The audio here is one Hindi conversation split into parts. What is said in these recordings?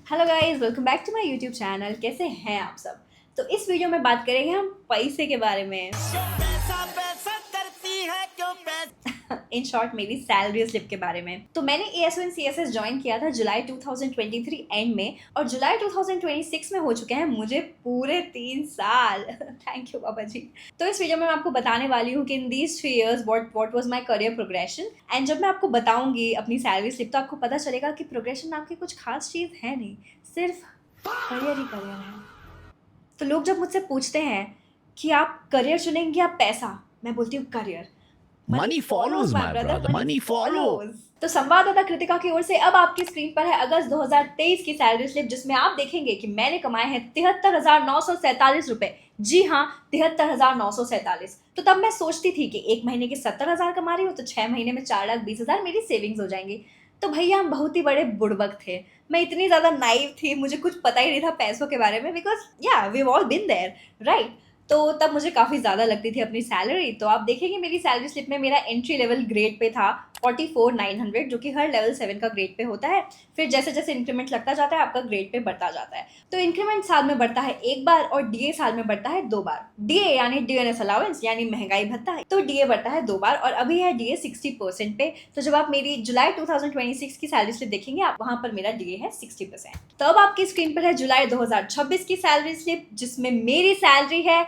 Hello guys, welcome back to my YouTube channel. कैसे हैं आप सब? तो इस वीडियो में बात करेंगे हम पैसे के बारे में। क्यों पैसा पैसा करती है क्यों पैसा। इन शॉर्ट मेरी सैलरी स्लिप के बारे में। तो मैंने एएसओ एंड सीएसएस ज्वाइन किया था जुलाई 2023 एंड में, और जुलाई 2026 में हो चुके हैं मुझे पूरे 3 साल। थैंक यू बाबा जी। तो इस वीडियो में मैं आपको बताने वाली हूँ कि in these 3 years what was my career progression. And जब मैं आपको बताऊंगी अपनी सैलरी स्लिप तो आपको पता चलेगा कि प्रोग्रेशन नाम की कुछ खास चीज़ है नहीं, सिर्फ करियर ही करियर है। तो लोग जब मुझसे पूछते हैं कि आप करियर चुनेंगे या पैसा, मैं बोलती हूँ career. Money Money follows follows, my my brother, brother. Money Money follow. Follows. तो संवाददाता कृतिका की ओर से अब आपकी स्क्रीन पर है अगस्त 2023 की सैलरी स्लिप, जिसमें आप देखेंगे कि मैंने कमाए हैं 73,947 रुपए। जी हाँ, 73,947। तो तब मैं सोचती थी कि एक महीने के 70,000 कमा रही हूँ तो 6 महीने में 4,20,000 मेरी सेविंग्स हो जाएंगी। तो भैया हम बहुत ही बड़े बुड़बक थे। मैं इतनी ज्यादा नाइव थी, मुझे कुछ पता ही नहीं था पैसों के बारे में, because yeah we all been there, right. तो तब मुझे काफ़ी ज़्यादा लगती थी अपनी सैलरी। तो आप देखेंगे मेरी सैलरी स्लिप में मेरा एंट्री लेवल ग्रेड पे था 44,900, जो कि हर लेवल 7 का ग्रेड पे होता है। फिर जैसे जैसे इंक्रीमेंट लगता जाता है आपका ग्रेड पे बढ़ता जाता है। तो इंक्रीमेंट साल में बढ़ता है एक बार और डीए साल में बढ़ता है 2 बार। डीए यानी डीएनएस अलाउंस यानी महंगाई भत्ता है, तो डीए बढ़ता है 2 बार और अभी है डीए 60% पे। तो जब आप मेरी जुलाई 2026 की सैलरी स्लिप देखेंगे आप वहां पर मेरा डीए है 60%। तो अब आपकी स्क्रीन पर है जुलाई 2026 की सैलरी स्लिप, जिसमें मेरी सैलरी है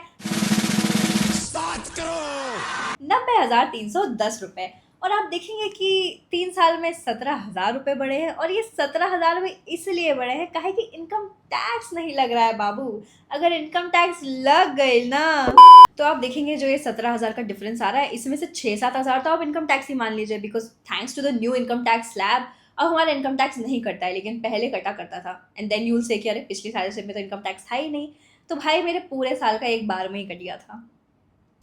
90,310 रुपए। और आप देखेंगे कि 3 साल में 17,000 रुपए बढ़े हैं, और ये 17,000 में इसलिए बढ़े हैं काहे कि इनकम टैक्स नहीं लग रहा है बाबू। अगर इनकम टैक्स लग गई ना तो आप देखेंगे जो ये 17,000 का डिफरेंस आ रहा है, इसमें से 6-7 हज़ार तो आप इनकम टैक्स ही मान लीजिए, because thanks to the new income tax slab अब हमारा इनकम टैक्स नहीं कटता है, लेकिन पहले कटा करता था। एंड देन यूल से कि अरे पिछली साल से में तो इनकम टैक्स था ही नहीं। तो भाई मेरे पूरे साल का एक बार में ही कट गया था।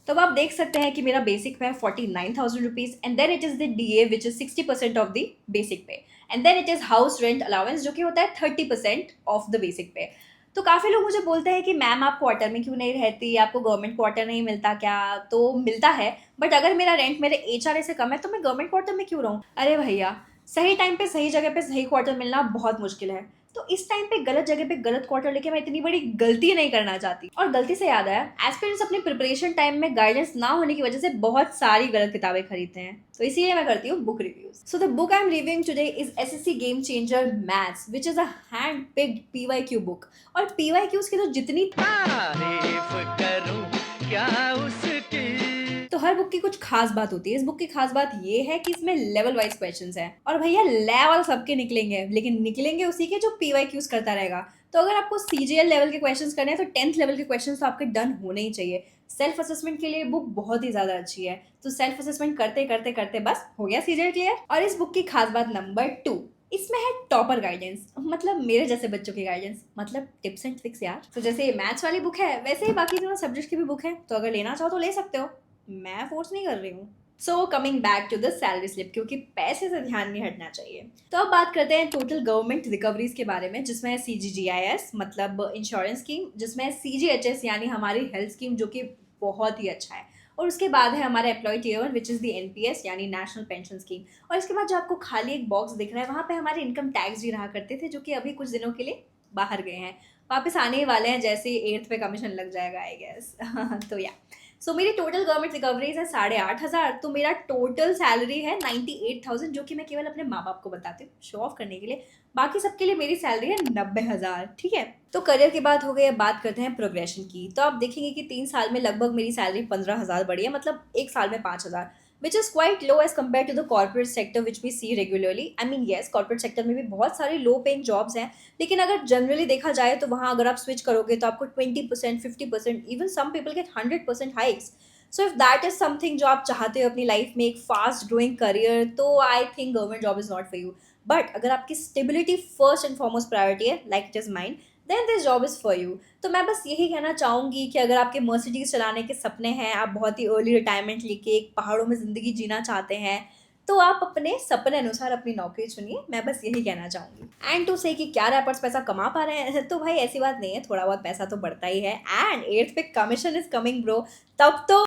तो अब आप देख सकते हैं कि मेरा बेसिक पे है 49,000 rupees, and then it is the DA which is 60% of the basic pay, and then it is house rent allowance जो कि होता है 30% ऑफ द बेसिक पे। तो काफ़ी लोग मुझे बोलते हैं कि मैम आप क्वार्टर में क्यों नहीं रहती, आपको गवर्नमेंट क्वार्टर नहीं मिलता क्या? तो मिलता है, बट अगर मेरा रेंट मेरे एचआरए से कम है तो मैं गवर्नमेंट क्वार्टर में क्यों रहूँ? अरे भैया, सही टाइम पे सही जगह पे सही क्वार्टर मिलना बहुत मुश्किल है। तो इस टाइम पे गलत जगह पे गलत क्वार्टर लेके मैं इतनी बड़ी गलती नहीं करना चाहती। और गलती से याद आया, एस्पिरेंट्स अपने प्रिपरेशन टाइम में गाइडेंस ना होने की वजह से बहुत सारी गलत किताबें खरीदते हैं, तो इसीलिए मैं करती हूँ book reviews. So the book I am reviewing today is SSC game changer maths, which is a hand picked PYQ book. और पीवाईक्यूज की तो जितनी तारीफ करूं क्या उसकी। तो हर बुक की कुछ खास बात होती है। इस बुक की खास बात ये है कि इसमें लेवल वाइज क्वेश्चंस हैं, और भैया लेवल सबके निकलेंगे, लेकिन निकलेंगे उसी के जो पीवाईक्यूज करता रहेगा। तो अगर आपको सीजीएल लेवल के क्वेश्चंस करने हैं तो 10th लेवल के क्वेश्चंस तो आपके डन होने ही चाहिए। सेल्फ असेसमेंट के लिए बुक बहुत ही ज्यादा अच्छी है। तो सेल्फ असेसमेंट करते करते करते बस हो गया सीजीएल क्लियर। और इस बुक की खास बात नंबर 2, इसमें है टॉपर गाइडेंस, मतलब मेरे जैसे बच्चों की गाइडेंस, मतलब टिप्स एंड ट्रिक्स यार। तो जैसे मैथ्स वाली बुक है वैसे ही बाकी दोनों सब्जेक्ट की भी बुक है, तो अगर लेना चाहो तो ले सकते हो, मैं फोर्स नहीं कर रही हूँ। So coming back to the salary slip, क्योंकि पैसे से ध्यान नहीं हटना चाहिए। तो अब बात करते हैं टोटल गवर्नमेंट रिकवरीज के बारे में, जिसमें है सीजीजीआईएस मतलब इंश्योरेंस स्कीम, जिसमें है सीजीएचएस यानी हमारी हेल्थ स्कीम जो कि बहुत ही अच्छा है, और उसके बाद है हमारा employ tier 1 which is the NPS यानी नेशनल पेंशन स्कीम। और इसके बाद जो आपको खाली एक बॉक्स दिख रहा है वहाँ पे हमारे इनकम टैक्स भी रहा करते थे, जो कि अभी कुछ दिनों के लिए बाहर गए हैं, वापस आने ही वाले हैं जैसे ही 8th पे कमीशन लग जाएगा आई गेस। तो या सो मेरी टोटल गवर्नमेंट रिकवरीज है 8,500। तो मेरा टोटल सैलरी है 98,000, जो कि मैं केवल अपने माँ बाप को बताती हूँ शो ऑफ करने के लिए। बाकी सबके लिए मेरी सैलरी है 90,000, ठीक है। तो करियर की बात हो गई, अब बात करते हैं प्रोग्रेशन की। तो आप देखेंगे कि 3 साल में लगभग मेरी सैलरी 15,000 बढ़ी है, मतलब एक साल में 5,000, which is quite low as compared to the corporate sector which we see regularly. I mean yes, corporate sector में भी बहुत सारे low paying jobs हैं, लेकिन अगर जनरली देखा जाए तो वहाँ अगर आप स्विच करोगे तो आपको 20%, 50%, even some people get 100% hikes. So if that is something जो आप चाहते हो अपनी लाइफ में, एक फास्ट ग्रोइंग करियर, तो I think government job is not for you. But अगर आपकी stability first and foremost priority है, like it is mine, then this job is for you. तो मैं बस यही कहना चाहूँगी कि अगर आपके मर्सिडीज चलाने के सपने हैं, आप बहुत ही अर्ली रिटायरमेंट लेके एक पहाड़ों में ज़िंदगी जीना चाहते हैं, तो आप अपने सपने अनुसार अपनी नौकरी चुनिए, मैं बस यही कहना चाहूंगी। एंड टू से कि क्या रैपर्स पैसा कमा पा रहे हैं, तो भाई ऐसी बात नहीं है, थोड़ा बहुत पैसा तो बढ़ता ही है। एंड 8th पे कमीशन इज कमिंग ब्रो, तब तो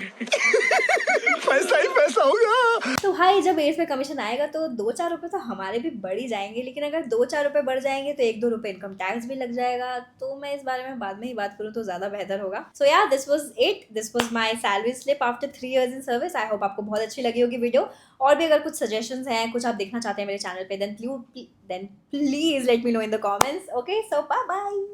पैसा ही पैसा होगा। तो भाई जब 8th पे कमीशन आएगा तो 2-4 रुपए तो हमारे भी बढ़ ही जाएंगे, लेकिन अगर 2-4 रुपए बढ़ जाएंगे तो 1-2 रुपए इनकम टैक्स भी लग जाएगा। तो मैं इस बारे में बाद में ही बात करूँ तो ज्यादा बेहतर होगा। सो या this was it, this was my salary slip after 3 years in service. I hope आपको बहुत अच्छी लगी होगी वीडियो। और भी अगर कुछ सजेशंस हैं, कुछ आप देखना चाहते हैं मेरे चैनल पे, then please let me know in the comments. Okay, so bye bye.